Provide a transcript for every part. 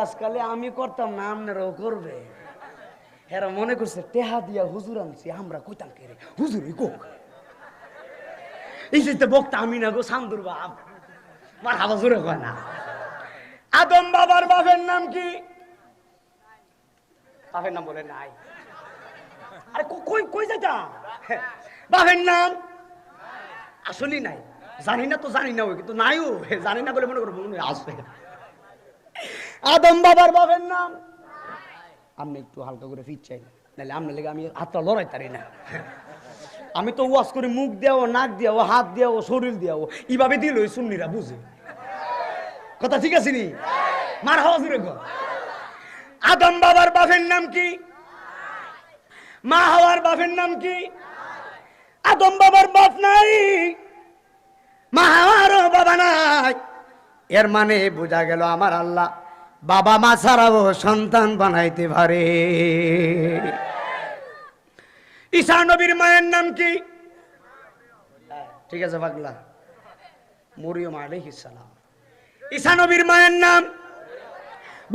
আজকালে আমি করতাম না, আপনারাও করবে। এরা মনে করছে টেহা দিয়া হুজুর আনছি, আমরা কইতাম কে রে হুজুরই কোক। এই যে বক্তা আমি না গো, সান্দুর বাপ মার হাবা জোরে কয় না। আদম বাবার বাপের নাম কি? বাপের নাম বলে নাই। আরে কই কই যাইতা? বাপের নাম আসলেই নাই। জানি না তো জানি না, ওই কিন্তু নাইও জানি না বলে মনে করবো মনে আসবে। আদম বাবার বাপের নাম আপনি একটু হালকা করে ফিট চাই, নাহলে আপনার লেগে আমি হাতটা লড়াই তারি না। আমি তো ওয়াশ করে মুখ দেওয়া, নাক দেওয়া, হাত দেওয়া, শরীর দেওয়া, এইভাবে দিল ওই সুন্নিরা বুঝে কথা। ঠিক আছে নি? মার হাওয়া জুড়ে গো। আদম বাবার বাপের নাম কি? মা হাওয়ার বাপের নাম কি? আদম বাবার বাপ নাই, মা হাওয়ারও বাবা নাই। এর মানে বোঝা গেল আমার আল্লাহ বাবা মা ছাড়াও সন্তান বানাইতে পারে। ঈসা নবীর মায়ের নাম কি? ঠিক আছে পাগলা, মরিয়ম আলাইহিস সালাম। ঈসা নবীর মায়ের নাম,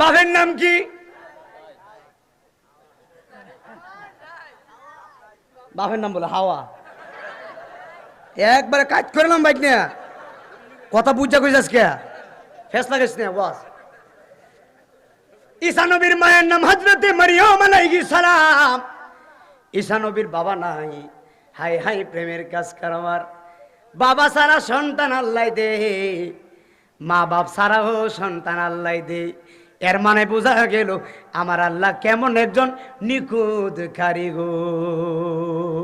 বাপের নাম কি? বাপের নাম বলে হাওয়া। একবারে কাজ করলাম বাইক নিয়ে, কথা বুঝা কইছাস কে? ফেস লাগাইছ না বস। ঈসা নবীর মায়ের নাম হযরতে মরিয়ম আলাইহিস সালাম। ঈসা নবীর বাবা নাই। হাই হাই প্রেমের কাজ কারবার। বাবা সারা সন্তান আল্লাহ দে, মা বাপ সারাও সন্তান আল্লাহ দে। এর মানে বোঝা গেল আমার আল্লাহ কেমন একজন নিখুঁত কারিগর।